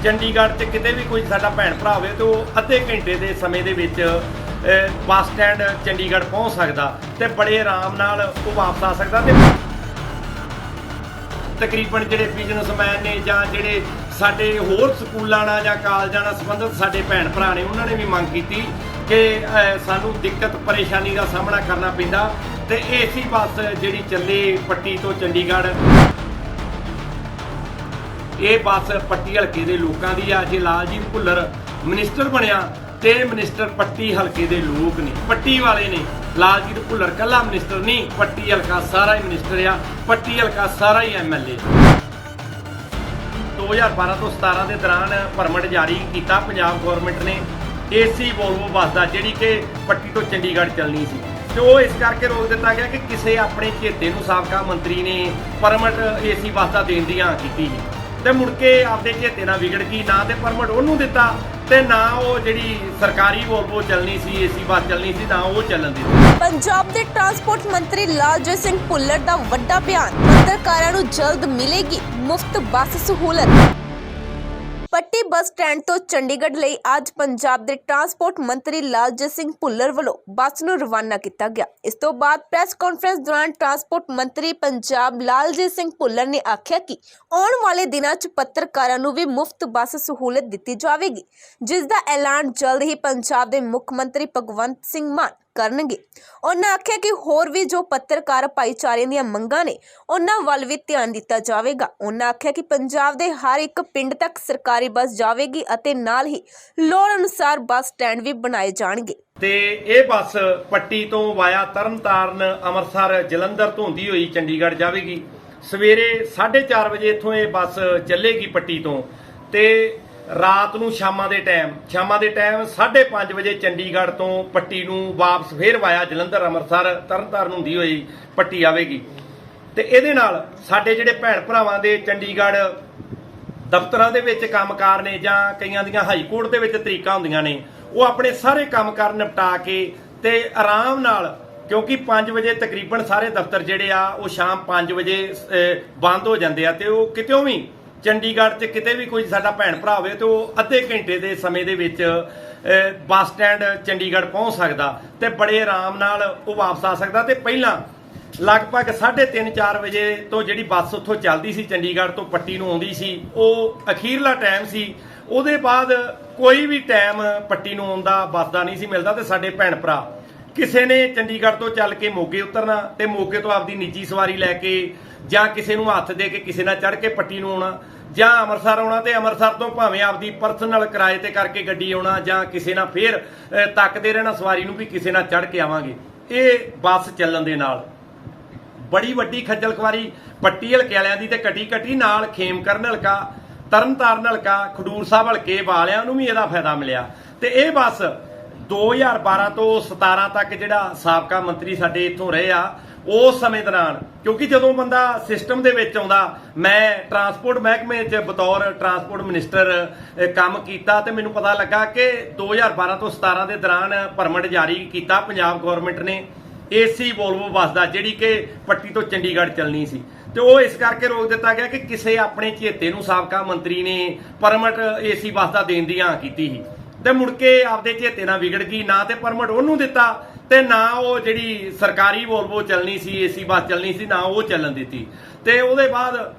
ਚੰਡੀਗੜ੍ਹ 'ਚ ਕਿਤੇ ਵੀ ਕੋਈ ਸਾਡਾ ਭੈਣ ਭਰਾ ਹੋਵੇ ਤੇ ਉਹ ਅੱਧੇ ਘੰਟੇ ਦੇ ਸਮੇਂ ਦੇ ਵਿੱਚ ਬੱਸ ਸਟੈਂਡ ਚੰਡੀਗੜ੍ਹ ਪਹੁੰਚ ਸਕਦਾ ਤੇ ਬੜੇ ਆਰਾਮ ਨਾਲ ਉਹ ਵਾਪਸ ਆ ਸਕਦਾ। ਤੇ ਤਕਰੀਬਨ ਜਿਹੜੇ ਬਿਜ਼ਨਸਮੈਨ ਨੇ ਜਾਂ ਜਿਹੜੇ ਸਾਡੇ ਹੋਰ ਸਕੂਲਾਂ ਨਾਲ ਜਾਂ ਕਾਲਜਾਂ ਨਾਲ ਸੰਬੰਧਿਤ ਸਾਡੇ ਭੈਣ ਭਰਾ ਨੇ ਉਹਨਾਂ ਨੇ ਵੀ ਮੰਗ ਕੀਤੀ ਕਿ ਸਾਨੂੰ ਦਿੱਕਤ ਪਰੇਸ਼ਾਨੀ ਦਾ ਸਾਹਮਣਾ ਕਰਨਾ ਪੈਂਦਾ ਤੇ ਏਸੀ ਬੱਸ ਜਿਹੜੀ ਚੱਲੇ ਪੱਟੀ ਤੋਂ ਚੰਡੀਗੜ੍ਹ। ਇਹ ਬੱਸ ਪੱਟੀ ਹਲਕੇ ਦੇ ਲੋਕਾਂ ਦੀ ਆ। ਜੇ ਲਾਲਜੀਤ ਭੁੱਲਰ ਮਿਨਿਸਟਰ ਬਣਿਆ ਤੇ ਮਿਨਿਸਟਰ ਪੱਟੀ ਹਲਕੇ ਦੇ ਲੋਕ ਨੇ, ਪੱਟੀ ਵਾਲੇ ਨੇ। ਲਾਲਜੀਤ ਭੁੱਲਰ ਕੱਲਾ ਮਿਨਿਸਟਰ ਨਹੀਂ, ਪੱਟੀ ਹਲਕਾ ਸਾਰਾ ਹੀ ਮਿਨਿਸਟਰ ਆ, ਪੱਟੀ ਹਲਕਾ ਸਾਰਾ ਹੀ ਐਮਐਲਏ। 2012 ਤੋਂ 17 ਦੇ ਦੌਰਾਨ ਪਰਮਿਟ ਜਾਰੀ ਕੀਤਾ ਪੰਜਾਬ ਗੌਰਮੈਂਟ ਨੇ ਏਸੀ ਵੋਲਵੋ ਬੱਸ ਦਾ, ਜਿਹੜੀ ਕਿ ਪੱਟੀ ਤੋਂ ਚੰਡੀਗੜ੍ਹ ਚੱਲਣੀ ਸੀ ਤੇ ਉਹ ਇਸ ਕਰਕੇ ਰੋਕ ਦਿੱਤਾ ਗਿਆ ਕਿ ਕਿਸੇ ਆਪਣੇ ਚੇਤੇ ਨੂੰ ਸਾਬਕਾ ਮੰਤਰੀ ਨੇ ਪਰਮਿਟ ਏਸੀ ਬੱਸ ਦਾ ਦੇਣ ਦੀ ਹਾਂ ਕੀਤੀ ਸੀ ਤੇ ਮੁੜ ਕੇ ਆਪਦੇ ਚੇਤੇ ਨਾਲ ਵਿਗੜ ਗਈ। ਨਾ ਤੇ ਪਰਮਿਟ ਉਹਨੂੰ ਦਿੱਤਾ ਤੇ ਨਾ ਉਹ ਜਿਹੜੀ ਸਰਕਾਰੀ ਵੋਲਵੋ ਚੱਲਣੀ ਸੀ, ਏਸੀ ਬੱਸ ਚੱਲਣੀ ਸੀ, ਨਾ ਉਹ ਚੱਲਣ ਦਿੱਤੀ। ਪੰਜਾਬ ਦੇ ਟਰਾਂਸਪੋਰਟ ਮੰਤਰੀ ਲਾਲਜੀਤ ਸਿੰਘ ਭੁੱਲਰ ਦਾ ਵੱਡਾ ਬਿਆਨ, ਪੱਤਰਕਾਰਾਂ ਨੂੰ ਜਲਦ ਮਿਲੇਗੀ ਮੁਫਤ ਬੱਸ ਸਹੂਲਤ। ਪੱਟੀ ਬੱਸ ਸਟੈਂਡ ਤੋਂ ਚੰਡੀਗੜ੍ਹ ਲਈ ਅੱਜ ਪੰਜਾਬ ਦੇ ਟਰਾਂਸਪੋਰਟ ਮੰਤਰੀ ਲਾਲਜੀਤ ਸਿੰਘ ਭੁੱਲਰ ਵੱਲੋਂ ਬੱਸ ਨੂੰ ਰਵਾਨਾ ਕੀਤਾ ਗਿਆ। ਇਸ ਤੋਂ ਬਾਅਦ ਪ੍ਰੈਸ ਕਾਨਫਰੰਸ ਦੌਰਾਨ ਟਰਾਂਸਪੋਰਟ ਮੰਤਰੀ ਪੰਜਾਬ ਲਾਲਜੀਤ ਸਿੰਘ ਭੁੱਲਰ ਨੇ ਆਖਿਆ ਕਿ ਆਉਣ ਵਾਲੇ ਦਿਨਾਂ 'ਚ ਪੱਤਰਕਾਰਾਂ ਨੂੰ ਵੀ ਮੁਫਤ ਬੱਸ ਸਹੂਲਤ ਦਿੱਤੀ ਜਾਵੇਗੀ, ਜਿਸ ਦਾ ਐਲਾਨ ਜਲਦ ਹੀ ਪੰਜਾਬ ਦੇ ਮੁੱਖ ਮੰਤਰੀ ਭਗਵੰਤ ਸਿੰਘ ਮਾਨ ਕਰਨਗੇ। ਉਹਨਾਂ ਆਖਿਆ ਕਿ ਹੋਰ ਵੀ ਜੋ ਪੱਤਰਕਾਰ ਭਾਈਚਾਰੇ ਦੀਆਂ ਮੰਗਾਂ ਨੇ ਉਹਨਾਂ ਵੱਲ ਵੀ ਧਿਆਨ ਦਿੱਤਾ ਜਾਵੇਗਾ। ਉਹਨਾਂ ਆਖਿਆ ਕਿ ਪੰਜਾਬ ਦੇ ਹਰ ਇੱਕ ਪਿੰਡ ਤੱਕ ਸਰਕਾਰੀ ਬੱਸ ਜਾਵੇਗੀ ਅਤੇ ਨਾਲ ਹੀ ਲੋੜ ਅਨੁਸਾਰ ਬੱਸ ਸਟੈਂਡ ਵੀ ਬਣਾਏ ਜਾਣਗੇ। ਤੇ ਇਹ ਬੱਸ ਪੱਟੀ ਤੋਂ ਵਾਇਆ ਤਰਨਤਾਰਨ, ਅੰਮ੍ਰਿਤਸਰ, ਜਲੰਧਰ ਤੋਂ ਹੁੰਦੀ ਹੋਈ ਚੰਡੀਗੜ੍ਹ ਜਾਵੇਗੀ। ਸਵੇਰੇ 4:30 ਵਜੇ ਇੱਥੋਂ ਇਹ ਬੱਸ ਚੱਲੇਗੀ ਪੱਟੀ ਤੋਂ ਤੇ ਰਾਤ ਨੂੰ ਸ਼ਾਮਾਂ ਦੇ ਟਾਈਮ 5:30 ਵਜੇ ਚੰਡੀਗੜ੍ਹ ਤੋਂ ਪੱਟੀ ਨੂੰ ਵਾਪਸ ਫੇਰ ਵਾਇਆ ਜਲੰਧਰ, ਅੰਮ੍ਰਿਤਸਰ, ਤਰਨਤਾਰਨ ਹੁੰਦੀ ਹੋਈ ਪੱਟੀ ਆਵੇਗੀ। ਤੇ ਇਹਦੇ ਨਾਲ ਸਾਡੇ ਜਿਹੜੇ ਭੈਣ ਭਰਾਵਾਂ ਦੇ ਚੰਡੀਗੜ੍ਹ ਦਫ਼ਤਰਾਂ ਦੇ ਵਿੱਚ ਕੰਮਕਾਰ ਨੇ ਜਾਂ ਕਈਆਂ ਦੀਆਂ ਹਾਈ ਕੋਰਟ ਦੇ ਵਿੱਚ ਤਰੀਕਾਂ ਹੁੰਦੀਆਂ ਨੇ, ਉਹ ਆਪਣੇ ਸਾਰੇ ਕੰਮਕਾਰ ਨਿਪਟਾ ਕੇ ਤੇ ਆਰਾਮ ਨਾਲ, ਕਿਉਂਕਿ 5 ਵਜੇ ਤਕਰੀਬਨ ਸਾਰੇ ਦਫ਼ਤਰ ਜਿਹੜੇ ਆ ਉਹ ਸ਼ਾਮ 5 ਵਜੇ ਬੰਦ ਹੋ ਜਾਂਦੇ ਆ ਤੇ ਉਹ ਕਿਤੋਂ ਵੀ ਚੰਡੀਗੜ੍ਹ 'ਚ ਕਿਤੇ ਵੀ ਕੋਈ ਸਾਡਾ ਭੈਣ ਭਰਾ ਹੋਵੇ ਤੇ ਉਹ ਅੱਧੇ ਘੰਟੇ ਦੇ ਸਮੇਂ ਦੇ ਵਿੱਚ ਬੱਸ ਸਟੈਂਡ ਚੰਡੀਗੜ੍ਹ ਪਹੁੰਚ ਸਕਦਾ ਤੇ ਬੜੇ ਆਰਾਮ ਨਾਲ ਉਹ ਵਾਪਸ ਆ ਸਕਦਾ। ਤੇ ਪਹਿਲਾਂ ਲਗਭਗ 3:30-4 ਵਜੇ ਤੋਂ ਜਿਹੜੀ ਬੱਸ ਉੱਥੋਂ ਚੱਲਦੀ ਸੀ ਚੰਡੀਗੜ੍ਹ ਤੋਂ ਪੱਟੀ ਨੂੰ ਆਉਂਦੀ ਸੀ, ਉਹ ਅਖੀਰਲਾ ਟਾਈਮ ਸੀ। ਉਹਦੇ ਬਾਅਦ ਕੋਈ ਵੀ ਟਾਈਮ ਪੱਟੀ ਨੂੰ ਆਉਂਦਾ ਬੱਸ ਦਾ ਨਹੀਂ ਸੀ ਮਿਲਦਾ ਤੇ ਸਾਡੇ ਭੈਣ ਭਰਾ ਕਿਸੇ ਨੇ ਚੰਡੀਗੜ੍ਹ ਤੋਂ ਚੱਲ ਕੇ ਮੋਗੇ ਉਤਰਨਾ ਤੇ ਮੋਗੇ ਤੋਂ ਆਪਦੀ ਨਿੱਜੀ ਸਵਾਰੀ ਲੈ ਕੇ ਜਾਂ ਕਿਸੇ ਨੂੰ ਹੱਥ ਦੇ ਕੇ ਕਿਸੇ ਨਾਲ ਚੜ੍ਹ ਕੇ ਪੱਟੀ ਨੂੰ ਆਉਣਾ ਜਾਂ ਅੰਮ੍ਰਿਤਸਰ ਆਉਣਾ ਤੇ ਅੰਮ੍ਰਿਤਸਰ ਤੋਂ ਭਾਵੇਂ ਆਪਦੀ ਪਰਸਨਲ ਕਿਰਾਏ ਤੇ ਕਰਕੇ ਗੱਡੀ ਆਉਣਾ ਜਾਂ ਕਿਸੇ ਨਾਲ ਫੇਰ ਤੱਕਦੇ ਰਹਿਣਾ ਸਵਾਰੀ ਨੂੰ ਵੀ ਕਿਸੇ ਨਾਲ ਚੜ੍ਹ ਕੇ ਆਵਾਂਗੇ। ਇਹ ਬੱਸ ਚੱਲਣ ਦੇ ਨਾਲ ਬੜੀ ਵੱਡੀ ਖੱਜਲ ਖੁਆਰੀ ਪੱਟੀ ਹਲਕੇ ਵਾਲਿਆਂ ਦੀ ਤੇ ਕੱਟੀ ਨਾਲ ਖੇਮਕਰਨ ਹਲਕਾ, ਤਰਨਤਾਰਨ ਹਲਕਾ, ਖਡੂਰ ਸਾਹਿਬ ਹਲਕੇ ਵਾਲਿਆਂ ਨੂੰ ਵੀ ਇਹਦਾ ਫਾਇਦਾ ਮਿਲਿਆ। ਤੇ ਇਹ ਬੱਸ 2012 ਤੋਂ 17 ਤੱਕ ਜਿਹੜਾ ਸਾਬਕਾ ਮੰਤਰੀ ਸਾਡੇ ਇੱਥੋਂ ਰਹੇ ਆ, ਉਸ ਸਮੇਂ ਦੌਰਾਨ, ਕਿਉਂਕਿ ਜਦੋਂ ਬੰਦਾ ਸਿਸਟਮ ਦੇ ਵਿੱਚ ਆਉਂਦਾ, ਮੈਂ ਟਰਾਂਸਪੋਰਟ ਮਹਿਕਮੇ 'ਚ ਬਤੌਰ ਟਰਾਂਸਪੋਰਟ ਮਿਨਿਸਟਰ ਕੰਮ ਕੀਤਾ ਤੇ ਮੈਨੂੰ ਪਤਾ ਲੱਗਾ ਕਿ 2012 ਤੋਂ 17 ਦੇ ਦੌਰਾਨ ਪਰਮਿਟ ਜਾਰੀ ਕੀਤਾ ਪੰਜਾਬ ਗੌਰਮੈਂਟ ਨੇ ਏਸੀ ਵੋਲਵੋ ਬੱਸ ਦਾ, ਜਿਹੜੀ ਕਿ ਪੱਟੀ ਤੋਂ ਚੰਡੀਗੜ੍ਹ ਚੱਲਣੀ ਸੀ ਤੇ ਉਹ ਇਸ ਕਰਕੇ ਰੋਕ ਦਿੱਤਾ ਗਿਆ ਕਿ ਕਿਸੇ ਆਪਣੇ ਚੇਤੇ ਨੂੰ ਸਾਬਕਾ ਮੰਤਰੀ ਨੇ ਪਰਮਿਟ ਏਸੀ ਬੱਸ ਦਾ ਦੇਣ ਦੀ ਹਾਂ ਕੀਤੀ ਸੀ ਤੇ ਮੁੜ ਕੇ ਆਪਦੇ ਚੇਤੇ ਨਾਲ ਵਿਗੜ ਗਈ। ਨਾ ਤੇ ਪਰਮਿਟ ਉਹਨੂੰ ਦਿੱਤਾ ਤੇ ਨਾ ਉਹ ਜਿਹੜੀ ਸਰਕਾਰੀ ਵੋਲਵੋ ਚੱਲਣੀ ਸੀ, ਏਸੀ ਬੱਸ ਚੱਲਣੀ ਸੀ, ਨਾ ਉਹ ਚੱਲਣ ਦਿੱਤੀ। ਤੇ ਉਹਦੇ ਬਾਅਦ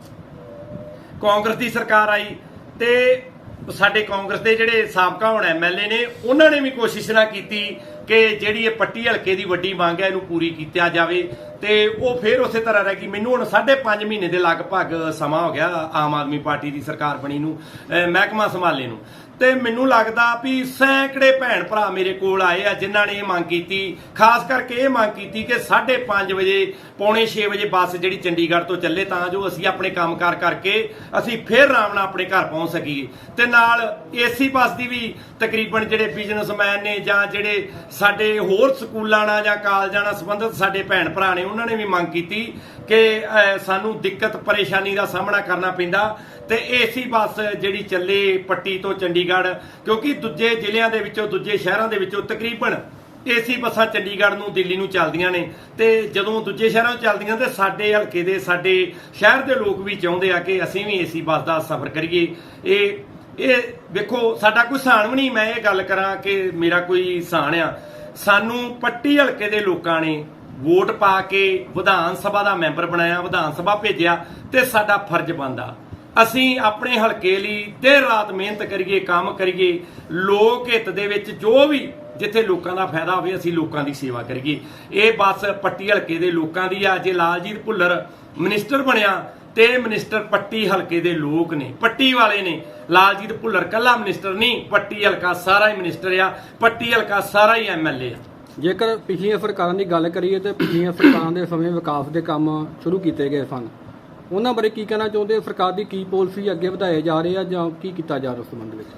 ਕਾਂਗਰਸ ਦੀ ਸਰਕਾਰ ਆਈ ਤੇ ਸਾਡੇ ਕਾਂਗਰਸ ਦੇ ਜਿਹੜੇ ਸਾਬਕਾ ਹੁਣ ਐਮਐਲਏ ਨੇ, ਉਹਨਾਂ ਨੇ ਵੀ ਕੋਸ਼ਿਸ਼ ਨਾ ਕੀਤੀ ਕਿ ਜਿਹੜੀ ਇਹ ਪੱਟੀ ਹਲਕੇ ਦੀ ਵੱਡੀ ਮੰਗ ਹੈ ਇਹਨੂੰ ਪੂਰੀ ਕੀਤਾ ਜਾਵੇ ਤੇ ਉਹ ਫੇਰ ਉਸੇ ਤਰ੍ਹਾਂ ਰਹਿ ਗਈ। ਮੈਨੂੰ ਹੁਣ 5.5 ਮਹੀਨੇ ਦੇ ਲਗਭਗ ਸਮਾਂ ਹੋ ਗਿਆ ਆਮ ਆਦਮੀ ਪਾਰਟੀ ਦੀ ਸਰਕਾਰ ਬਣੀ ਨੂੰ, ਮਹਿਕਮਾ ਸੰਭਾਲੇ ਨੂੰ, ਤੇ ਮੈਨੂੰ ਲੱਗਦਾ ਵੀ ਸੈਂਕੜੇ ਭੈਣ ਭਰਾ ਮੇਰੇ ਕੋਲ ਆਏ ਆ ਜਿਨ੍ਹਾਂ ਨੇ ਇਹ ਮੰਗ ਕੀਤੀ, ਖਾਸ ਕਰਕੇ ਇਹ ਮੰਗ ਕੀਤੀ ਕਿ 5:30 ਵਜੇ, ਪੌਣੇ 6 ਵਜੇ ਬੱਸ ਜਿਹੜੀ ਚੰਡੀਗੜ੍ਹ ਤੋਂ ਚੱਲੇ ਤਾਂ ਜੋ ਅਸੀਂ ਆਪਣੇ ਕੰਮਕਾਰ ਕਰਕੇ ਅਸੀਂ ਫੇਰ ਆਰਾਮ ਨਾਲ ਆਪਣੇ ਘਰ ਪਹੁੰਚ ਸਕੀਏ। ਤੇ ਨਾਲ ਏਸੀ ਬੱਸ ਦੀ ਵੀ ਤਕਰੀਬਨ ਜਿਹੜੇ ਬਿਜ਼ਨਸਮੈਨ ਨੇ ਜਾਂ ਜਿਹੜੇ ਸਾਡੇ ਹੋਰ ਸਕੂਲਾਂ ਨਾਲ ਜਾਂ ਕਾਲਜਾਂ ਨਾਲ ਸੰਬੰਧਿਤ ਸਾਡੇ ਭੈਣ ਭਰਾ ਨੇ, ਉਹਨਾਂ ਨੇ ਵੀ ਮੰਗ ਕੀਤੀ ਕਿ ਸਾਨੂੰ ਦਿੱਕਤ ਪਰੇਸ਼ਾਨੀ ਦਾ ਸਾਹਮਣਾ ਕਰਨਾ ਪੈਂਦਾ ਤੇ ਏਸੀ ਬੱਸ ਜਿਹੜੀ ਚੱਲੇ ਪੱਟੀ ਤੋਂ ਚੰਡੀਗੜ੍ਹ, ਕਿਉਂਕਿ ਦੂਜੇ ਜ਼ਿਲ੍ਹਿਆਂ ਦੇ ਵਿੱਚੋਂ, ਦੂਜੇ ਸ਼ਹਿਰਾਂ ਦੇ ਵਿੱਚੋਂ ਤਕਰੀਬਨ ਏਸੀ ਬੱਸਾਂ ਚੰਡੀਗੜ੍ਹ ਨੂੰ, ਦਿੱਲੀ ਨੂੰ ਚੱਲਦੀਆਂ ਨੇ ਤੇ ਜਦੋਂ ਦੂਜੇ ਸ਼ਹਿਰਾਂ ਨੂੰ ਚੱਲਦੀਆਂ ਤੇ ਸਾਡੇ ਹਲਕੇ ਦੇ, ਸਾਡੇ ਸ਼ਹਿਰ ਦੇ ਲੋਕ ਵੀ ਚਾਹੁੰਦੇ ਆ ਕਿ ਅਸੀਂ ਵੀ ਏਸੀ ਬੱਸ ਦਾ ਸਫ਼ਰ ਕਰੀਏ। ਇਹ ਇਹ ਵੇਖੋ ਸਾਡਾ ਕੋਈ ਸਾਨ ਵੀ ਨਹੀਂ। ਮੈਂ ਇਹ ਗੱਲ ਕਰਾਂ ਕਿ ਮੇਰਾ ਕੋਈ ਸਾਨ ਆ, ਸਾਨੂੰ ਪੱਟੀ ਹਲਕੇ ਦੇ ਲੋਕਾਂ ਨੇ ਵੋਟ ਪਾ ਕੇ ਵਿਧਾਨ ਸਭਾ ਦਾ ਮੈਂਬਰ ਬਣਾਇਆ, ਵਿਧਾਨ ਸਭਾ ਭੇਜਿਆ, ਤੇ ਸਾਡਾ ਫਰਜ਼ ਬਣਦਾ ਅਸੀਂ ਆਪਣੇ ਹਲਕੇ ਲਈ ਦਿਨ ਰਾਤ ਮਿਹਨਤ ਕਰੀਏ, ਕੰਮ ਕਰੀਏ, ਲੋਕ ਹਿੱਤ ਦੇ ਵਿੱਚ ਜੋ ਵੀ ਜਿੱਥੇ ਲੋਕਾਂ ਦਾ ਫਾਇਦਾ ਹੋਵੇ ਅਸੀਂ ਲੋਕਾਂ ਦੀ ਸੇਵਾ ਕਰੀਏ। ਇਹ ਬਸ ਪੱਟੀ ਹਲਕੇ ਦੇ ਲੋਕਾਂ ਦੀ ਆ। ਜੇ ਲਾਲਜੀਤ ਭੁੱਲਰ ਮਿਨਿਸਟਰ ਬਣਿਆ ਤੇ ਮਿਨਿਸਟਰ ਪੱਟੀ ਹਲਕੇ ਦੇ ਲੋਕ ਨੇ, ਪੱਟੀ ਵਾਲੇ ਨੇ। ਲਾਲਜੀਤ ਭੁੱਲਰ ਕੱਲਾ ਮਿਨਿਸਟਰ ਨਹੀਂ, ਪੱਟੀ ਹਲਕਾ ਸਾਰਾ ਹੀ ਮਿਨਿਸਟਰ ਆ, ਪੱਟੀ ਹਲਕਾ ਸਾਰਾ ਹੀ MLA ਆ। ਜੇਕਰ ਪਿਛਲੀਆਂ ਸਰਕਾਰਾਂ ਦੀ ਗੱਲ ਕਰੀਏ ਤੇ ਪਿਛਲੀਆਂ ਸਰਕਾਰਾਂ ਦੇ ਸਮੇਂ ਵਿਕਾਸ ਦੇ ਕੰਮ ਸ਼ੁਰੂ ਕੀਤੇ ਗਏ ਸਨ, ਉਹਨਾਂ ਬਾਰੇ ਕੀ ਕਹਿਣਾ ਚਾਹੁੰਦੇ? ਸਰਕਾਰ ਦੀ ਕੀ ਪਾਲਿਸੀ ਅੱਗੇ ਵਧਾਏ ਜਾ ਰਹੇ ਆ ਜਾਂ ਕੀ ਕੀਤਾ ਜਾ ਰਿਹਾ ਉਸ ਸੰਬੰਧ ਵਿੱਚ?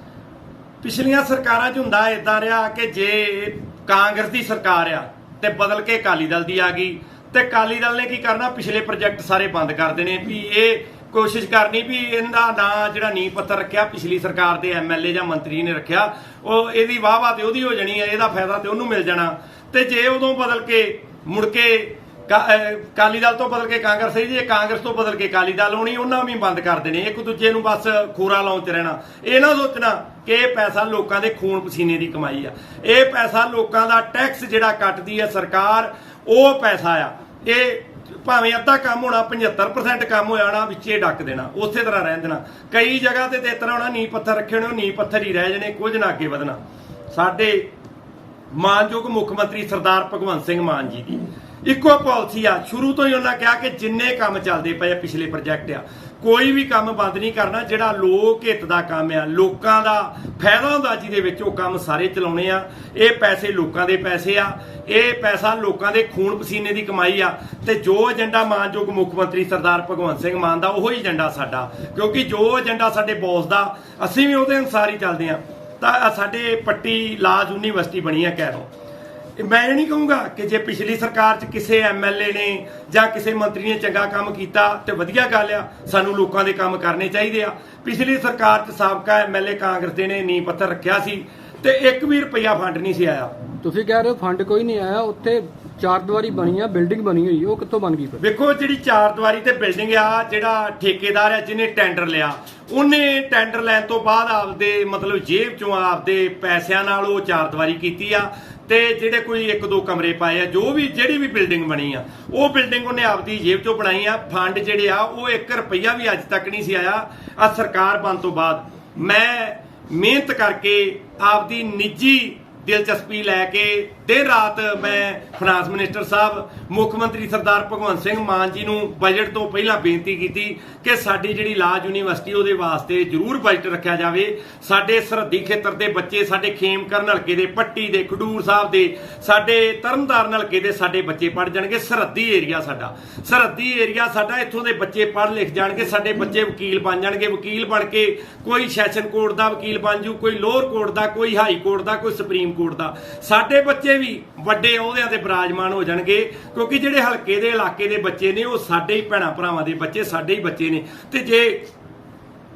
ਪਿਛਲੀਆਂ ਸਰਕਾਰਾਂ 'ਚ ਹੁੰਦਾ ਇਦਾਂ ਰਿਹਾ ਕਿ ਜੇ ਕਾਂਗਰਸ ਦੀ ਸਰਕਾਰ ਆ ਤੇ ਬਦਲ ਕੇ ਅਕਾਲੀ ਦਲ ਦੀ ਆ ਗਈ ਤੇ ਅਕਾਲੀ ਦਲ ਨੇ ਕੀ ਕਰਨਾ, ਪਿਛਲੇ ਪ੍ਰੋਜੈਕਟ ਸਾਰੇ ਬੰਦ ਕਰ ਦੇਣੇ। ਵੀ ਇਹ ਕੋਸ਼ਿਸ਼ ਕਰਨੀ ਵੀ ਇਹਦਾ ਨਾਂ ਜਿਹੜਾ ਨੀਂਹ ਪੱਥਰ ਰੱਖਿਆ ਪਿਛਲੀ ਸਰਕਾਰ ਦੇ MLA ਜਾਂ ਮੰਤਰੀ ਨੇ ਰੱਖਿਆ, ਉਹ ਇਹਦੀ ਵਾਹ ਤੇ ਉਹਦੀ ਹੋ ਜਾਣੀ ਹੈ, ਇਹਦਾ ਫਾਇਦਾ ਤੇ ਉਹਨੂੰ ਮਿਲ ਜਾਣਾ। ਤੇ ਜੇ ਉਦੋਂ ਬਦਲ ਕੇ ਮੁੜ ਕੇ ਅਕਾਲੀ ਦਲ ਤੋਂ ਬਦਲ ਕੇ ਕਾਂਗਰਸ, ਜੇ ਕਾਂਗਰਸ ਤੋਂ ਬਦਲ ਕੇ ਅਕਾਲੀ ਦਲ ਹੋਣੀ, ਉਹਨਾਂ ਵੀ ਬੰਦ ਕਰ ਦੇਣੇ। ਇੱਕ ਦੂਜੇ ਨੂੰ ਬਸ ਖੋਰਾ ਲਾਉਣ 'ਚ ਰਹਿਣਾ। ਇਹ ਨਾ ਸੋਚਣਾ ਕਿ ਇਹ ਪੈਸਾ ਲੋਕਾਂ ਦੇ ਖੂਨ ਪਸੀਨੇ ਦੀ ਕਮਾਈ ਆ। ਇਹ ਪੈਸਾ ਲੋਕਾਂ ਦਾ ਟੈਕਸ ਜਿਹੜਾ ਕੱਟਦੀ ਹੈ ਸਰਕਾਰ, ਉਹ ਪੈਸਾ ਆ। ਇਹ ਭਾਵੇਂ ਅੱਧਾ ਕੰਮ ਹੋਣਾ, 75% ਕੰਮ ਹੋ ਜਾਣਾ, ਵਿੱਚੇ ਡੱਕ ਦੇਣਾ, ਉਸੇ ਤਰ੍ਹਾਂ ਰਹਿਣ ਦੇਣਾ। ਕਈ ਜਗ੍ਹਾ ਤੇ ਇਸ ਤਰ੍ਹਾਂ ਹੋਣਾ, ਨੀਂਹ ਪੱਥਰ ਰੱਖੇ ਹੋਣੇ, ਉਹ ਨੀਂਹ ਪੱਥਰ ਹੀ ਰਹਿ ਜਾਣੇ, ਕੁਝ ਨਾ ਅੱਗੇ ਵਧਣਾ। ਸਾਡੇ ਮਾਨਯੋਗ ਮੁੱਖ ਮੰਤਰੀ ਸਰਦਾਰ ਭਗਵੰਤ ਸਿੰਘ ਮਾਨ ਜੀ ਦੀ ਇੱਕੋ ਪਾਲਿਸੀ ਆ, ਸ਼ੁਰੂ ਤੋਂ ਹੀ ਉਹਨਾਂ ਕਿਹਾ ਕਿ ਜਿੰਨੇ ਕੰਮ ਚੱਲਦੇ ਪਏ ਆ, ਪਿਛਲੇ ਪ੍ਰੋਜੈਕਟ ਆ, ਕੋਈ ਵੀ ਕੰਮ ਬੰਦ ਨਹੀਂ ਕਰਨਾ। ਜਿਹੜਾ ਲੋਕ ਹਿੱਤ ਦਾ ਕੰਮ ਆ, ਲੋਕਾਂ ਦਾ ਫਾਇਦਾ ਹੁੰਦਾ ਜਿਹਦੇ ਵਿੱਚ, ਉਹ ਕੰਮ ਸਾਰੇ ਚਲਾਉਣੇ ਆ। ਇਹ ਪੈਸੇ ਲੋਕਾਂ ਦੇ ਪੈਸੇ ਆ, ਇਹ ਪੈਸਾ ਲੋਕਾਂ ਦੇ ਖੂਨ ਪਸੀਨੇ ਦੀ ਕਮਾਈ ਆ। ਤੇ ਜੋ ਏਜੰਡਾ ਮਾਨਯੋਗ ਮੁੱਖ ਮੰਤਰੀ ਸਰਦਾਰ ਭਗਵੰਤ ਸਿੰਘ ਮਾਨ ਦਾ, ਉਹੀ ਏਜੰਡਾ ਸਾਡਾ, ਕਿਉਂਕਿ ਜੋ ਏਜੰਡਾ ਸਾਡੇ ਬੌਸ ਦਾ, ਅਸੀਂ ਵੀ ਉਹਦੇ ਅਨੁਸਾਰ ਹੀ ਚੱਲਦੇ ਆ। ਤਾਂ ਸਾਡੇ ਪੱਟੀ ਲਾਜ ਯੂਨੀਵਰਸਿਟੀ ਬਣੀ ਆ ਕੈਰੋਂ। ਮੈਂ ਇਹ ਨਹੀਂ ਕਹੂੰਗਾ ਕਿ ਜੇ ਪਿਛਲੀ ਸਰਕਾਰ 'ਚ ਕਿਸੇ MLA ਨੇ ਜਾਂ ਕਿਸੇ ਮੰਤਰੀ ਨੇ ਚੰਗਾ ਕੰਮ ਕੀਤਾ ਤੇ ਵਧੀਆ ਗੱਲ ਆ, ਸਾਨੂੰ ਲੋਕਾਂ ਦੇ ਕੰਮ ਕਰਨੇ ਚਾਹੀਦੇ ਆ। ਪਿਛਲੀ ਸਰਕਾਰ 'ਚ ਸਾਬਕਾ MLA ਕਾਂਗਰਸ ਦੇ ਨੇ ਨੀਂਹ ਪੱਥਰ ਰੱਖਿਆ ਸੀ ਤੇ 1 ਵੀ ਰੁਪਈਆ ਫੰਡ ਨਹੀਂ ਸੀ ਆਇਆ। ਤੁਸੀਂ ਕਹਿ ਰਹੇ ਹੋ ਫੰਡ ਕੋਈ ਨਹੀਂ ਆਇਆ, ਉੱਥੇ 4 ਦੀਵਾਰੀ ਬਣੀ ਆ, ਬਿਲਡਿੰਗ ਬਣੀ ਹੋਈ, ਉਹ ਕਿੱਥੋਂ ਬਣ ਗਈ? ਵੇਖੋ ਜਿਹੜੀ 4 ਦੀਵਾਰੀ ਤੇ ਬਿਲਡਿੰਗ ਆ, ਜਿਹੜਾ ਠੇਕੇਦਾਰ ਆ ਜਿਹਨੇ ਟੈਂਡਰ ਲਿਆ, ਉਹਨੇ ਟੈਂਡਰ ਲੈਣ ਤੋਂ ਬਾਅਦ ਆਪਦੇ ਮਤਲਬ ਜੇਬ ਚੋਂ ਆਪਦੇ ਪੈਸਿਆਂ ਨਾਲ ਉਹ 4 ਦੀਵਾਰੀ ਕੀਤੀ ਆ। ਤੇ ਜਿਹੜੇ ਕੋਈ 1-2 ਕਮਰੇ ਪਾਏ ਆ, ਜੋ ਵੀ ਜਿਹੜੀ ਵੀ ਬਿਲਡਿੰਗ ਬਣੀ ਆ, ਉਹ ਬਿਲਡਿੰਗ ਉਹਨੇ ਆਪਦੀ ਜੇਬ ਚੋਂ ਬਣਾਈ ਆ। ਫੰਡ ਜਿਹੜੇ ਆ ਉਹ 1 ਰੁਪਈਆ ਵੀ ਅੱਜ ਤੱਕ ਨਹੀਂ ਸੀ ਆਇਆ। ਆ ਸਰਕਾਰ ਬਣਨ ਤੋਂ ਬਾਅਦ ਮੈਂ ਮਿਹਨਤ ਕਰਕੇ ਆਪਦੀ ਨਿੱਜੀ ਦਿਲਚਸਪੀ ਲੈ ਕੇ ਦਿਨ ਰਾਤ ਮੈਂ ਫਾਈਨਾਂਸ ਮਿਨਿਸਟਰ ਸਾਹਿਬ, ਮੁੱਖ ਮੰਤਰੀ ਸਰਦਾਰ ਭਗਵੰਤ ਸਿੰਘ ਮਾਨ ਜੀ ਨੂੰ ਬਜਟ ਤੋਂ ਪਹਿਲਾਂ ਬੇਨਤੀ ਕੀਤੀ ਕਿ ਸਾਡੀ ਜਿਹੜੀ ਲਾਜ ਯੂਨੀਵਰਸਿਟੀ, ਉਹਦੇ ਵਾਸਤੇ ਜ਼ਰੂਰ ਬਜਟ ਰੱਖਿਆ ਜਾਵੇ। ਸਾਡੇ ਸਰਹੱਦੀ ਖੇਤਰ ਦੇ ਬੱਚੇ, ਸਾਡੇ ਖੇਮਕਰਨ ਹਲਕੇ ਦੇ, ਪੱਟੀ ਦੇ, ਖਡੂਰ ਸਾਹਿਬ ਦੇ, ਸਾਡੇ ਤਰਨਤਾਰਨ ਹਲਕੇ ਦੇ ਸਾਡੇ ਬੱਚੇ ਪੜ੍ਹ ਜਾਣਗੇ। ਸਰਹੱਦੀ ਏਰੀਆ ਸਾਡਾ, ਇੱਥੋਂ ਦੇ ਬੱਚੇ ਪੜ੍ਹ ਲਿਖ ਜਾਣਗੇ, ਸਾਡੇ ਬੱਚੇ ਵਕੀਲ ਬਣ ਜਾਣਗੇ। ਵਕੀਲ ਬਣ ਕੇ ਕੋਈ ਸੈਸ਼ਨ ਕੋਰਟ ਦਾ ਵਕੀਲ ਬਣ ਜੂ, ਕੋਈ ਲੋਅਰ ਕੋਰਟ ਦਾ, ਕੋਈ ਹਾਈ ਕੋਰਟ ਦਾ, ਕੋਈ ਸੁਪਰੀਮ ਕੋਰਟ ਦਾ। ਸਾਡੇ ਬੱਚੇ ਵੀ ਵੱਡੇ ਅਹੁਦਿਆਂ ਤੇ ਬਿਰਾਜਮਾਨ ਹੋ ਜਾਣਗੇ, ਕਿਉਂਕਿ ਜਿਹੜੇ ਹਲਕੇ ਦੇ ਇਲਾਕੇ ਦੇ ਬੱਚੇ ਨੇ, ਉਹ ਸਾਡੇ ਹੀ ਭੈਣਾਂ ਭਰਾਵਾਂ ਦੇ ਬੱਚੇ, ਸਾਡੇ ਹੀ ਬੱਚੇ ਨੇ। ਤੇ ਜੇ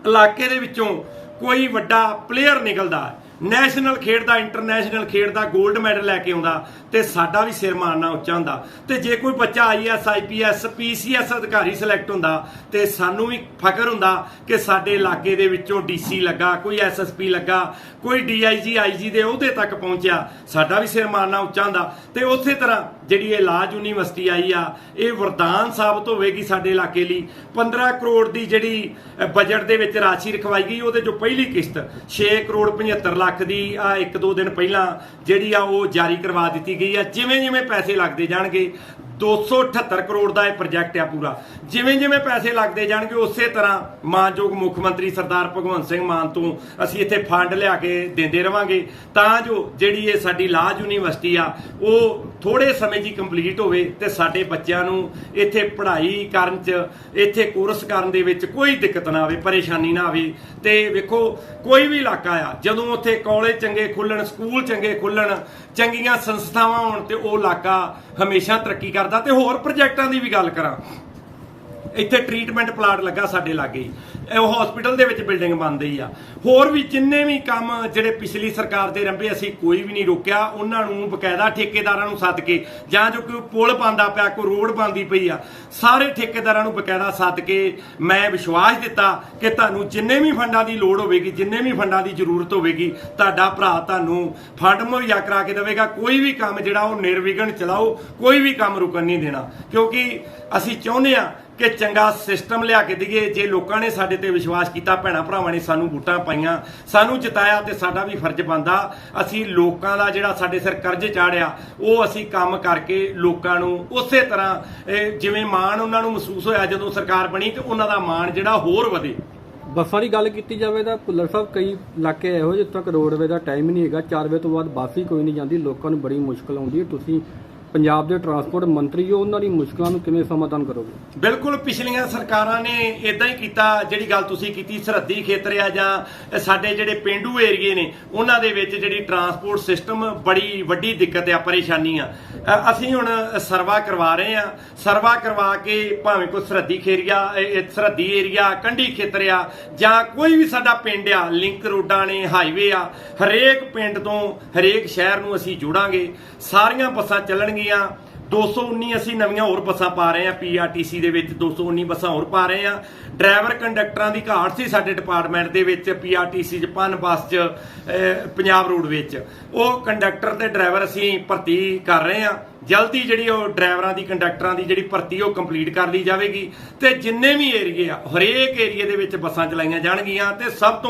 ਇਲਾਕੇ ਦੇ ਵਿੱਚੋਂ ਕੋਈ ਵੱਡਾ ਪਲੇਅਰ ਨਿਕਲਦਾ, ਨੈਸ਼ਨਲ ਖੇਡਦਾ, ਇੰਟਰਨੈਸ਼ਨਲ ਖੇਡਦਾ, 골ਡ ਮੈਡਲ ਲੈ ਕੇ ਆਉਂਦਾ, ਤੇ ਸਾਡਾ ਵੀ ਸਿਰ ਮਾਰਨਾ ਉੱਚਾ ਹੁੰਦਾ। ਤੇ ਜੇ ਕੋਈ ਬੱਚਾ IAS IPS PCS ਅਧਿਕਾਰੀ ਸਿਲੈਕਟ ਹੁੰਦਾ, ਤੇ ਸਾਨੂੰ ਵੀ ਫਖਰ ਹੁੰਦਾ ਕਿ ਸਾਡੇ ਇਲਾਕੇ ਦੇ ਵਿੱਚੋਂ DC ਲੱਗਾ, ਕੋਈ SSP ਲੱਗਾ, ਕੋਈ DIG IG ਦੇ ਅਹੁਦੇ ਤੱਕ ਪਹੁੰਚਿਆ, ਸਾਡਾ ਵੀ ਸਿਰ ਮਾਰਨਾ ਉੱਚਾ ਹੁੰਦਾ। ਤੇ ਉਸੇ ਤਰ੍ਹਾਂ ਜਿਹੜੀ ਇਹ ਲਾਜ ਯੂਨੀਵਰਸਿਟੀ ਆਈ ਆ, ਇਹ ਵਰਦਾਨ ਸਾਬਤ ਹੋਵੇਗੀ ਸਾਡੇ ਇਲਾਕੇ ਲਈ। 15 ਕਰੋੜ ਦੀ ਜਿਹੜੀ ਬਜਟ ਦੇ ਵਿੱਚ ਰਾਸ਼ੀ ਰਖਵਾਈ ਗਈ, ਉਹਦੇ ਚੋਂ ਪਹਿਲੀ ਕਿਸ਼ਤ 6 ਕਰੋੜ 75 ਲੱਖ ਦੀ ਆ 1-2 ਦਿਨ ਪਹਿਲਾਂ ਜਿਹੜੀ ਆ ਉਹ ਜਾਰੀ ਕਰਵਾ ਦਿੱਤੀ ਗਈ ਆ। ਜਿਵੇਂ ਜਿਵੇਂ ਪੈਸੇ ਲੱਗਦੇ ਜਾਣਗੇ, 278 ਕਰੋੜ ਦਾ ਇਹ ਪ੍ਰੋਜੈਕਟ ਆ ਪੂਰਾ, ਜਿਵੇਂ ਜਿਵੇਂ ਪੈਸੇ ਲੱਗਦੇ ਜਾਣਗੇ, ਉਸੇ ਤਰ੍ਹਾਂ ਮਾਨਯੋਗ ਮੁੱਖ ਮੰਤਰੀ ਸਰਦਾਰ ਭਗਵੰਤ ਸਿੰਘ ਮਾਨ ਤੋਂ ਅਸੀਂ ਇੱਥੇ ਫੰਡ ਲਿਆ ਕੇ ਦਿੰਦੇ ਰਵਾਂਗੇ, ਤਾਂ ਜੋ ਜਿਹੜੀ ਇਹ ਸਾਡੀ ਲਾਜ ਯੂਨੀਵਰਸਿਟੀ ਆ ਉਹ ਥੋੜੇ ਸਮੇਂ 'ਚ ਹੀ ਕੰਪਲੀਟ ਹੋਵੇ ਤੇ ਸਾਡੇ ਬੱਚਿਆਂ ਨੂੰ ਇੱਥੇ ਪੜ੍ਹਾਈ ਕਰਨ 'ਚ, ਇੱਥੇ ਕੋਰਸ ਕਰਨ ਦੇ ਵਿੱਚ ਕੋਈ ਦਿੱਕਤ ਨਾ ਆਵੇ, ਪਰੇਸ਼ਾਨੀ ਨਾ ਆਵੇ। ਤੇ ਵੇਖੋ ਕੋਈ ਵੀ ਇਲਾਕਾ ਆ, ਜਦੋਂ ਉੱਥੇ ਕਾਲਜ ਚੰਗੇ ਖੁੱਲਣ, ਸਕੂਲ ਚੰਗੇ ਖੁੱਲਣ, ਚੰਗੀਆਂ ਸੰਸਥਾਵਾਂ ਹੋਣ, ਤੇ ਉਹ ਇਲਾਕਾ ਹਮੇਸ਼ਾ ਤਰੱਕੀ ਕਰਦਾ। ਤੇ ਹੋਰ ਪ੍ਰੋਜੈਕਟਾਂ ਦੀ ਵੀ ਗੱਲ ਕਰਾਂ, ਇੱਥੇ ਟ੍ਰੀਟਮੈਂਟ ਪਲਾਟ ਲੱਗਾ ਸਾਡੇ ਲਾਗੇ ਹੀ, ਉਹ ਹਸਪੀਟਲ ਦੇ ਵਿੱਚ ਬਿਲਡਿੰਗ ਬਣ ਰਹੀ ਆ। ਹੋਰ ਵੀ ਜਿੰਨੇ ਵੀ ਕੰਮ ਜਿਹੜੇ ਪਿਛਲੀ ਸਰਕਾਰ ਦੇ ਰੰਭੇ ਅਸੀਂ ਕੋਈ ਵੀ ਨਹੀਂ ਰੋਕਿਆ, ਉਹਨਾਂ ਨੂੰ ਬਕਾਇਦਾ ਠੇਕੇਦਾਰਾਂ ਨੂੰ ਸੱਦ ਕੇ, ਜਾਂ ਜੋ ਕੋਈ ਪੁਲ ਬਣਦਾ ਪਿਆ, ਕੋਈ ਰੋਡ ਬਣਦੀ ਪਈ ਆ, ਸਾਰੇ ਠੇਕੇਦਾਰਾਂ ਨੂੰ ਬਕਾਇਦਾ ਸੱਦ ਕੇ ਮੈਂ ਵਿਸ਼ਵਾਸ ਦਿੱਤਾ ਕਿ ਤੁਹਾਨੂੰ ਜਿੰਨੇ ਵੀ ਫੰਡਾਂ ਦੀ ਲੋੜ ਹੋਵੇਗੀ, ਜਿੰਨੇ ਵੀ ਫੰਡਾਂ ਦੀ ਜ਼ਰੂਰਤ ਹੋਵੇਗੀ, ਤੁਹਾਡਾ ਭਰਾ ਤੁਹਾਨੂੰ ਫੰਡ ਮੁਹੱਈਆ ਕਰਾ ਕੇ ਦੇਵੇਗਾ। ਕੋਈ ਵੀ ਕੰਮ ਜਿਹੜਾ ਉਹ ਨਿਰਵਿਘਨ ਚਲਾਓ, ਕੋਈ ਵੀ ਕੰਮ ਰੁਕਣ ਨਹੀਂ ਦੇਣਾ, ਕਿਉਂਕਿ ਅਸੀਂ ਚਾਹੁੰਦੇ ਆ ਕਿ ਚੰਗਾ ਸਿਸਟਮ ਲਿਆ ਕੇ ਦਈਏ। ਜੇ ਲੋਕਾਂ ਨੇ ਸਾਡੇ ਤੇ ਵਿਸ਼ਵਾਸ ਕੀਤਾ, ਭੈਣਾਂ ਭਰਾਵਾਂ ਨੇ ਸਾਨੂੰ ਵੋਟਾਂ ਪਾਈਆਂ, ਸਾਨੂੰ ਜਿਤਾਇਆ, ਤੇ ਸਾਡਾ ਵੀ ਫਰਜ਼ ਬਣਦਾ ਅਸੀਂ ਲੋਕਾਂ ਦਾ ਜਿਹੜਾ ਸਾਡੇ ਸਿਰ ਕਰਜ਼ ਚਾੜਿਆ ਉਹ ਅਸੀਂ ਕੰਮ ਕਰਕੇ ਲੋਕਾਂ ਨੂੰ ਉਸੇ ਤਰ੍ਹਾਂ ਜਿਵੇਂ ਮਾਣ ਉਹਨਾਂ ਨੂੰ ਮਹਿਸੂਸ ਹੋਇਆ ਜਦੋਂ ਸਰਕਾਰ ਬਣੀ, ਤੇ ਉਹਨਾਂ ਦਾ ਮਾਣ ਜਿਹੜਾ ਹੋਰ ਵਧੇ। ਬੱਸਾਂ ਦੀ ਗੱਲ ਕੀਤੀ ਜਾਵੇ ਤਾਂ ਭੁੱਲਰ ਸਾਹਿਬ ਕਈ ਇਲਾਕੇ ਇਹੋ ਜਿੱਥੇ ਤੱਕ ਰੋਡਵੇ ਦਾ ਟਾਈਮ ਹੀ ਨਹੀਂ ਹੈਗਾ, 4 ਵਜੇ ਤੋਂ ਬਾਅਦ ਬੱਸ ਹੀ ਕੋਈ ਨਹੀਂ ਜਾਂਦੀ, ਲੋਕਾਂ ਨੂੰ ਬੜੀ ਮੁਸ਼ਕਲ ਆਉਂਦੀ ਹੈ। ਤੁਸੀਂ ਪੰਜਾਬ ਦੇ ਟਰਾਂਸਪੋਰਟ ਮੰਤਰੀ ਹੋ, ਉਹਨਾਂ ਦੀ ਮੁਸ਼ਕਲਾਂ ਨੂੰ ਕਿਵੇਂ ਸਮਾਧਾਨ ਕਰੋਗੇ? ਬਿਲਕੁਲ, ਪਿਛਲੀਆਂ ਸਰਕਾਰਾਂ ਨੇ ਇਦਾਂ ਹੀ ਕੀਤਾ। ਜਿਹੜੀ ਗੱਲ ਤੁਸੀਂ ਕੀਤੀ, ਸਰਹੱਦੀ ਖੇਤਰ ਆ ਜਾਂ ਸਾਡੇ ਜਿਹੜੇ ਪੇਂਡੂ ਏਰੀਏ ਨੇ, ਉਹਨਾਂ ਦੇ ਵਿੱਚ ਜਿਹੜੀ ਟਰਾਂਸਪੋਰਟ ਸਿਸਟਮ ਬੜੀ ਵੱਡੀ ਦਿੱਕਤ ਆ, ਪਰੇਸ਼ਾਨੀ ਆ। ਅਸੀਂ ਹੁਣ ਸਰਵਾ ਕਰਵਾ ਰਹੇ ਆ, ਸਰਵਾ ਕਰਵਾ ਕੇ ਭਾਵੇਂ ਕੋਈ ਸਰਹੱਦੀ ਏਰੀਆ, ਕੰਢੀ ਖੇਤਰ ਆ, ਜਾਂ ਕੋਈ ਵੀ ਸਾਡਾ ਪਿੰਡ ਆ, ਲਿੰਕ ਰੋਡਾਂ ਨੇ, ਹਾਈਵੇ ਆ, ਹਰੇਕ ਪਿੰਡ ਤੋਂ ਹਰੇਕ ਸ਼ਹਿਰ ਨੂੰ ਅਸੀਂ ਜੋੜਾਂਗੇ। ਸਾਰੀਆਂ ਬੱਸਾਂ ਚੱਲਣਗੀਆਂ। 219 ਅਸੀਂ ਨਵੀਆਂ ਹੋਰ ਬੱਸਾਂ ਪਾ ਰਹੇ ਆ, PRTC ਦੇ ਵਿੱਚ 219 ਬੱਸਾਂ ਹੋਰ ਪਾ ਰਹੇ ਆ। ਡਰਾਈਵਰ ਕੰਡਕਟਰਾਂ ਦੀ ਘਾਟ ਸੀ ਸਾਡੇ ਡਿਪਾਰਟਮੈਂਟ ਦੇ ਵਿੱਚ, PRTC 'ਚ, ਪਨ ਬੱਸ 'ਚ, ਪੰਜਾਬ ਰੋਡ ਵਿੱਚ। ਉਹ ਕੰਡਕਟਰ ਤੇ ਡਰਾਈਵਰ ਅਸੀਂ ਭਰਤੀ ਕਰ ਰਹੇ ਆ। ਜਲਦੀ ਜਿਹੜੀ ਉਹ ਡਰਾਈਵਰਾਂ ਦੀ, ਕੰਡਕਟਰਾਂ ਦੀ ਜਿਹੜੀ ਭਰਤੀ ਉਹ ਕੰਪਲੀਟ ਕਰ ਲਈ ਜਾਵੇਗੀ, ਤੇ ਜਿੰਨੇ ਵੀ ਏਰੀਏ ਆ, ਹਰੇਕ ਏਰੀਏ ਦੇ ਵਿੱਚ ਬੱਸਾਂ ਚਲਾਈਆਂ ਜਾਣਗੀਆਂ। ਤੇ ਸਭ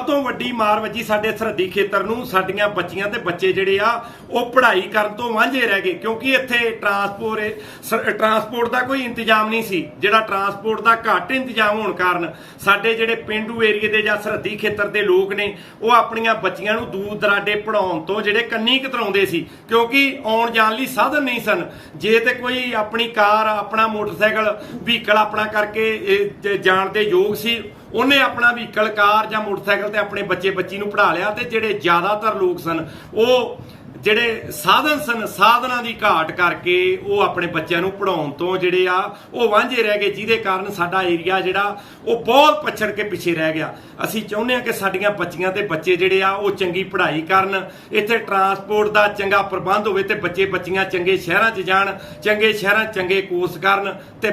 ਤੋਂ ਵੱਡੀ ਮਾਰ ਵੱਜੀ ਸਾਡੇ ਸਰਹੱਦੀ ਖੇਤਰ ਨੂੰ। ਸਾਡੀਆਂ ਬੱਚੀਆਂ ਤੇ ਬੱਚੇ ਜਿਹੜੇ ਆ ਉਹ ਪੜ੍ਹਾਈ ਕਰਨ ਤੋਂ ਵਾਂਝੇ ਰਹਿ ਗਏ, ਕਿਉਂਕਿ ਇੱਥੇ ਟਰਾਂਸਪੋਰਟ ਦਾ ਕੋਈ ਇੰਤਜ਼ਾਮ ਨਹੀਂ ਸੀ। ਜਿਹੜਾ ਟਰਾਂਸਪੋਰਟ ਦਾ ਘੱਟ ਇੰਤਜ਼ਾਮ ਹੋਣ ਕਾਰਨ ਸਾਡੇ ਜਿਹੜੇ ਪਿੰਡੂ ਏਰੀਏ ਦੇ ਜਾਂ ਸਰਹੱਦੀ ਖੇਤਰ ਦੇ ਲੋਕ ਨੇ, ਉਹ ਆਪਣੀਆਂ ਬੱਚੀਆਂ ਨੂੰ ਦੂਰ ਦਰਾਡੇ ਪੜਾਉਣ ਤੋਂ ਜਿਹੜੇ ਕੰਨੀ ਕਤਰਾਉਂਦੇ ਸੀ, ਕਿਉਂਕਿ ਆਉਣ ਜਾਣ ਲਈ ਸਾਧਨ ਨਹੀਂ ਸਨ। ਜੇ ਤੇ ਕੋਈ ਆਪਣੀ ਕਾਰ, ਆਪਣਾ ਮੋਟਰਸਾਈਕਲ, ਵਹੀਕਲ ਆਪਣਾ ਕਰਕੇ ਜਾਣ ਦੇ ਯੋਗ ਸੀ, ਉਹਨੇ ਆਪਣਾ ਵਹੀਕਲ, ਕਾਰ ਜਾਂ ਮੋਟਰਸਾਈਕਲ ਤੇ ਆਪਣੇ ਬੱਚੀ ਨੂੰ ਪੜ੍ਹਾ ਲਿਆ। ਤੇ ਜਿਹੜੇ ਜ਼ਿਆਦਾਤਰ ਲੋਕ ਸਨ, ਉਹ ਜਿਹੜੇ ਸਾਧਨ ਸਨ, ਸਾਧਨਾਂ ਦੀ ਘਾਟ ਕਰਕੇ ਉਹ ਆਪਣੇ ਬੱਚਿਆਂ ਨੂੰ ਪੜਾਉਣ ਤੋਂ ਜਿਹੜੇ ਆ ਉਹ ਵਾਂਝੇ ਰਹਿ ਗਏ, ਜਿਹਦੇ ਕਾਰਨ ਸਾਡਾ ਏਰੀਆ ਜਿਹੜਾ ਉਹ ਬਹੁਤ ਪਛੜ ਕੇ ਪਿੱਛੇ ਰਹਿ ਗਿਆ। ਅਸੀਂ ਚਾਹੁੰਦੇ ਹਾਂ ਕਿ ਸਾਡੀਆਂ ਬੱਚੀਆਂ ਤੇ ਬੱਚੇ ਜਿਹੜੇ ਆ ਉਹ ਚੰਗੀ ਪੜ੍ਹਾਈ ਕਰਨ, ਇੱਥੇ ਟਰਾਂਸਪੋਰਟ ਦਾ ਚੰਗਾ ਪ੍ਰਬੰਧ ਹੋਵੇ, ਤੇ ਬੱਚੀਆਂ ਚੰਗੇ ਸ਼ਹਿਰਾਂ 'ਚ ਜਾਣ, ਚੰਗੇ ਸ਼ਹਿਰਾਂ 'ਚ ਚੰਗੇ ਕੋਰਸ ਕਰਨ, ਤੇ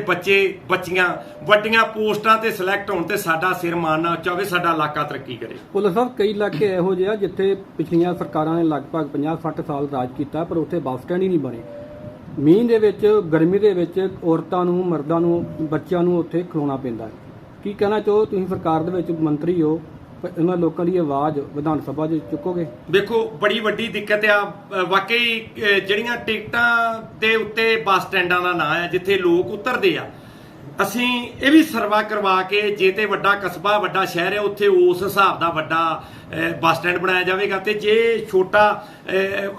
ਬੱਚੀਆਂ ਵੱਡੀਆਂ ਪੋਸਟਾਂ ਤੇ ਸਿਲੈਕਟ ਹੋਣ, ਤੇ ਸਾਡਾ ਸਿਰ ਮਾਨਣਾ ਉੱਚਾ ਹੋਵੇ, ਸਾਡਾ ਇਲਾਕਾ ਤਰੱਕੀ ਕਰੇ। ਭੁੱਲਰ ਸਾਹਿਬ, ਕਈ ਇਲਾਕੇ ਇਹੋ ਜਿਹੇ ਆ ਜਿੱਥੇ ਪਿਛਲੀਆਂ ਸਰਕਾਰਾਂ ਨੇ ਲਗਭਗ 50-60 ਸਾਲ ਰਾਜ ਕੀਤਾ, ਪਰ ਉੱਥੇ ਬੱਸ ਸਟੈਂਡ ਹੀ ਨਹੀਂ ਬਣੇ। ਮੀਂਹ ਦੇ ਵਿੱਚ, ਗਰਮੀ ਦੇ ਵਿੱਚ ਔਰਤਾਂ ਨੂੰ, ਮਰਦਾਂ ਨੂੰ, ਬੱਚਿਆਂ ਨੂੰ ਉੱਥੇ ਖਲੋਣਾ ਪੈਂਦਾ ਹੈ। ਕੀ ਕਹਿਣਾ ਚਾਹੋ? ਤੁਸੀਂ ਸਰਕਾਰ ਦੇ ਵਿੱਚ ਮੰਤਰੀ ਹੋ, ਇਹਨਾਂ ਲੋਕਾਂ ਦੀ ਆਵਾਜ਼ ਵਿਧਾਨ ਸਭਾ 'ਚ ਚੁੱਕੋਗੇ? ਦੇਖੋ, ਬੜੀ ਵੱਡੀ ਦਿੱਕਤ ਆ ਵਾਕਈ। ਜਿਹੜੀਆਂ ਟਿਕਟਾਂ ਦੇ ਉੱਤੇ ਬੱਸ ਸਟੈਂਡਾਂ ਦਾ ਨਾਂ ਆ ਜਿੱਥੇ ਲੋਕ ਉਤਰਦੇ ਆ, ਅਸੀਂ ਇਹ ਵੀ ਸਰਵਾ ਕਰਵਾ ਕੇ, ਜੇ ਤੇ ਵੱਡਾ ਕਸਬਾ, ਵੱਡਾ ਸ਼ਹਿਰ ਹੈ, ਉੱਥੇ ਉਸ ਹਿਸਾਬ ਦਾ ਵੱਡਾ ਬੱਸ ਸਟੈਂਡ ਬਣਾਇਆ ਜਾਵੇਗਾ। ਤੇ ਜੇ ਛੋਟਾ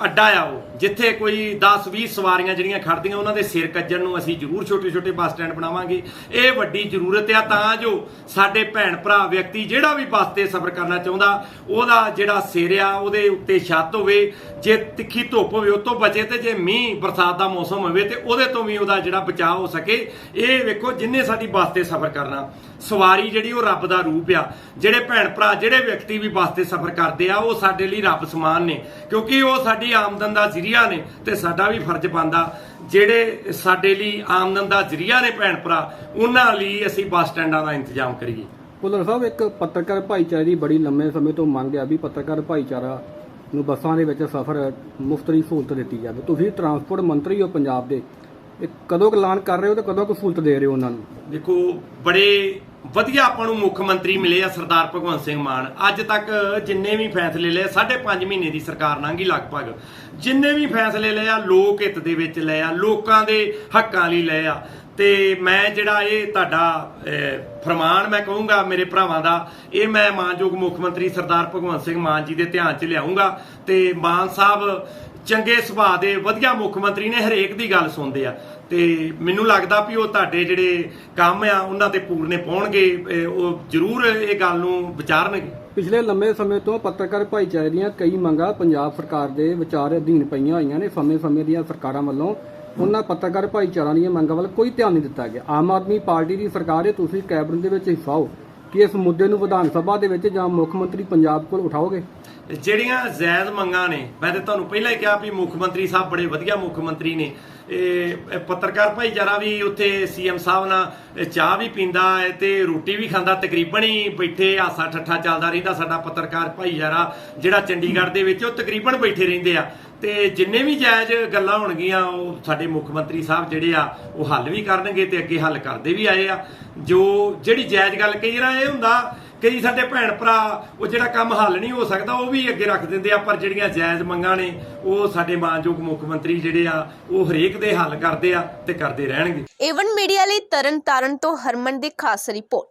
ਅੱਡਾ ਆ, ਉਹ ਜਿੱਥੇ ਕੋਈ 10-20 ਸਵਾਰੀਆਂ ਜਿਹੜੀਆਂ ਖੜਦੀਆਂ, ਉਹਨਾਂ ਦੇ ਸਿਰ ਕੱਜਣ ਨੂੰ ਅਸੀਂ ਜ਼ਰੂਰ ਛੋਟੇ ਬੱਸ ਸਟੈਂਡ ਬਣਾਵਾਂਗੇ। ਇਹ ਵੱਡੀ ਜ਼ਰੂਰਤ ਆ, ਤਾਂ ਜੋ ਸਾਡੇ ਭੈਣ ਭਰਾ ਵਿਅਕਤੀ ਜਿਹੜਾ ਵੀ ਬੱਸ ਤੇ ਸਫ਼ਰ ਕਰਨਾ ਚਾਹੁੰਦਾ, ਉਹਦਾ ਜਿਹੜਾ ਸਿਰ ਆ ਉਹਦੇ ਉੱਤੇ ਛੱਤ ਹੋਵੇ, ਜੇ ਤਿੱਖੀ ਧੁੱਪ ਹੋਵੇ ਉਹ ਤੋਂ ਬਚੇ, ਤੇ ਜੇ ਮੀਂਹ ਬਰਸਾਤ ਦਾ ਮੌਸਮ ਹੋਵੇ ਤੇ ਉਹਦੇ ਤੋਂ ਵੀ ਉਹਦਾ ਜਿਹੜਾ ਬਚਾਅ ਹੋ ਸਕੇ। ਇਹ ਵੇਖੋ, ਜਿੰਨੇ ਸਾਡੀ ਬੱਸ ਤੇ ਸਫ਼ਰ ਕਰਨਾ, ਸਵਾਰੀ ਜਿਹੜੀ ਉਹ ਰੱਬ ਦਾ ਰੂਪ ਆ। ਜਿਹੜੇ ਭੈਣ ਭਰਾ, ਜਿਹੜੇ ਵਿਅਕਤੀ ਵੀ ਬੱਸ ਤੇ ਸਫ਼ਰ ਕਰਦੇ ਆ, ਉਹ ਸਾਡੇ ਲਈ ਰੱਬ ਸਮਾਨ ਨੇ, ਕਿਉਂਕਿ ਉਹ ਸਾਡੀ ਆਮਦਨ ਦਾ ਜ਼ਰੀਆ ਨੇ। ਤੇ ਸਾਡਾ ਵੀ ਫਰਜ਼ ਬਣਦਾ, ਜਿਹੜੇ ਸਾਡੇ ਲਈ ਆਮਦਨ ਦਾ ਜ਼ਰੀਆ ਨੇ ਭੈਣ ਭਰਾ, ਉਹਨਾਂ ਲਈ ਅਸੀਂ ਬੱਸ ਸਟੈਂਡਾਂ ਦਾ ਇੰਤਜ਼ਾਮ ਕਰੀਏ। ਭੁੱਲਰ ਸਾਹਿਬ, ਇੱਕ ਪੱਤਰਕਾਰ ਭਾਈਚਾਰੇ ਦੀ ਬੜੀ ਲੰਮੇ ਸਮੇਂ ਤੋਂ ਮੰਗ ਆ ਵੀ ਪੱਤਰਕਾਰ ਭਾਈਚਾਰਾ ਨੂੰ ਬੱਸਾਂ ਦੇ ਵਿੱਚ ਸਫ਼ਰ ਮੁਫਤ ਦੀ ਸਹੂਲਤ ਦਿੱਤੀ ਜਾਵੇ। ਤੁਸੀਂ ਟਰਾਂਸਪੋਰਟ ਮੰਤਰੀ ਹੋ ਪੰਜਾਬ ਦੇ, ਇਹ ਕਦੋਂ ਐਲਾਨ ਕਰ ਰਹੇ ਹੋ ਤੇ ਕਦੋਂ ਕੁ ਸਹੂਲਤ ਦੇ ਰਹੇ ਹੋ ਉਹਨਾਂ ਨੂੰ? ਦੇਖੋ, ਬੜੇ ਵਧੀਆ ਆਪਾਂ ਨੂੰ ਮੁੱਖ ਮੰਤਰੀ ਮਿਲੇ ਆ ਸਰਦਾਰ ਭਗਵੰਤ ਸਿੰਘ ਮਾਨ। ਅੱਜ ਤੱਕ ਜਿੰਨੇ ਵੀ ਫੈਸਲੇ ਲਏ, 5.5 ਮਹੀਨੇ ਦੀ ਸਰਕਾਰ ਲੰਘੀ, ਲਗਭਗ ਜਿੰਨੇ ਵੀ ਫੈਸਲੇ ਲਏ ਆ, ਲੋਕ ਹਿੱਤ ਦੇ ਵਿੱਚ ਲਏ ਆ, ਲੋਕਾਂ ਦੇ ਹੱਕਾਂ ਲਈ ਲਏ ਆ। ਤੇ ਮੈਂ ਜਿਹੜਾ ਇਹ ਤੁਹਾਡਾ ਫਰਮਾਨ ਮੈਂ ਕਹੂੰਗਾ ਮੇਰੇ ਭਰਾਵਾਂ ਦਾ, ਇਹ ਮੈਂ ਮਾਨਯੋਗ ਮੁੱਖ ਮੰਤਰੀ ਸਰਦਾਰ ਭਗਵੰਤ ਸਿੰਘ ਮਾਨ ਜੀ ਦੇ ਧਿਆਨ 'ਚ ਲਿਆਉਂਗਾ। ਤੇ ਮਾਨ ਸਾਹਿਬ ਚੰਗੇ ਸੁਭਾਅ ਦੇ ਵਧੀਆ ਮੁੱਖ ਮੰਤਰੀ ਨੇ, ਹਰੇਕ ਦੀ ਗੱਲ ਸੁਣਦੇ ਆ। ਤੇ ਮੈਨੂੰ ਲੱਗਦਾ ਵੀ ਉਹ ਤੁਹਾਡੇ ਜਿਹੜੇ ਕੰਮ ਆ ਉਹਨਾਂ ਤੇ ਪੂਰਨੇ ਪਾਉਣਗੇ, ਉਹ ਜ਼ਰੂਰ ਇਹ ਗੱਲ ਨੂੰ ਵਿਚਾਰਨਗੇ। ਪਿਛਲੇ ਲੰਮੇ ਸਮੇਂ ਤੋਂ ਪੱਤਰਕਾਰ ਭਾਈਚਾਰੇ ਦੀਆਂ ਕਈ ਮੰਗਾਂ ਪੰਜਾਬ ਸਰਕਾਰ ਦੇ ਵਿਚਾਰ ਅਧੀਨ ਪਈਆਂ ਹੋਈਆਂ ਨੇ। ਸਮੇਂ-ਸਮੇਂ ਦੀਆਂ ਸਰਕਾਰਾਂ ਵੱਲੋਂ ਉਹਨਾਂ ਪੱਤਰਕਾਰ ਭਾਈਚਾਰਾ ਦੀਆਂ ਮੰਗਾਂ ਵੱਲ ਕੋਈ ਧਿਆਨ ਨਹੀਂ ਦਿੱਤਾ ਗਿਆ। ਆਮ ਆਦਮੀ ਪਾਰਟੀ ਦੀ ਸਰਕਾਰ ਹੈ, ਤੁਸੀਂ ਕੈਬਨਿਟ ਦੇ ਵਿੱਚ ਹਿੱਸਾ ਹੋ, ਕਿ ਇਸ ਮੁੱਦੇ ਨੂੰ ਵਿਧਾਨ ਸਭਾ ਦੇ ਵਿੱਚ ਜਾਂ ਮੁੱਖ ਮੰਤਰੀ ਪੰਜਾਬ ਕੋਲ ਉਠਾਓਗੇ? ਜਿਹੜੀਆਂ ਜਾਇਜ਼ ਮੰਗਾਂ ਨੇ, ਮੈਂ ਤੇ ਤੁਹਾਨੂੰ ਪਹਿਲਾਂ ਹੀ ਕਿਹਾ ਵੀ ਮੁੱਖ ਮੰਤਰੀ ਸਾਹਿਬ ਬੜੇ ਵਧੀਆ ਮੁੱਖ ਮੰਤਰੀ ਨੇ। ਇਹ ਪੱਤਰਕਾਰ ਭਾਈਚਾਰਾ ਵੀ ਉੱਥੇ ਸੀਐਮ ਸਾਹਿਬ ਨਾਲ ਚਾਹ ਵੀ ਪੀਂਦਾ ਹੈ ਤੇ ਰੋਟੀ ਵੀ ਖਾਂਦਾ, ਤਕਰੀਬਨ ਹੀ ਬੈਠੇ ਹਾਸਾ ਠੱਠਾ ਚੱਲਦਾ ਰਹਿੰਦਾ। ਸਾਡਾ ਪੱਤਰਕਾਰ ਭਾਈਚਾਰਾ ਜਿਹੜਾ ਚੰਡੀਗੜ੍ਹ ਦੇ ਵਿੱਚ, ਉਹ ਤਕਰੀਬਨ ਬੈਠੇ ਰਹਿੰਦੇ ਆ ਤੇ ਜਿੰਨੇ ਵੀ ਜਾਇਜ਼ ਗੱਲਾਂ ਹੋਣਗੀਆਂ ਉਹ ਸਾਡੇ ਮੁੱਖ ਮੰਤਰੀ ਸਾਹਿਬ ਜਿਹੜੇ ਆ ਉਹ ਹੱਲ ਵੀ ਕਰਨਗੇ ਤੇ ਅੱਗੇ ਹੱਲ ਕਰਦੇ ਵੀ ਆਏ ਆ। ਜਿਹੜੀ ਜਾਇਜ਼ ਗੱਲ ਕਈ ਵਾਰ ਇਹ ਹੁੰਦਾ, ਕਈ ਸਾਡੇ ਭੈਣ ਭਰਾ ਉਹ ਜਿਹੜਾ ਕੰਮ ਹੱਲ ਨਹੀਂ ਹੋ ਸਕਦਾ ਉਹ ਵੀ ਅੱਗੇ ਰੱਖ ਦਿੰਦੇ ਆ, ਪਰ ਜਿਹੜੀਆਂ ਜਾਇਜ਼ ਮੰਗਾਂ ਨੇ ਉਹ ਸਾਡੇ ਮਾਨਯੋਗ ਮੁੱਖ ਮੰਤਰੀ ਜਿਹੜੇ ਆ ਉਹ ਹਰੇਕ ਦੇ ਹੱਲ ਕਰਦੇ ਆ ਤੇ ਕਰਦੇ ਰਹਿਣਗੇ। ਏਵਨ ਮੀਡੀਆ ਲਈ ਤਰਨਤਾਰਨ ਤੋਂ ਹਰਮਨ ਦੀ ਖਾਸ ਰਿਪੋਰਟ।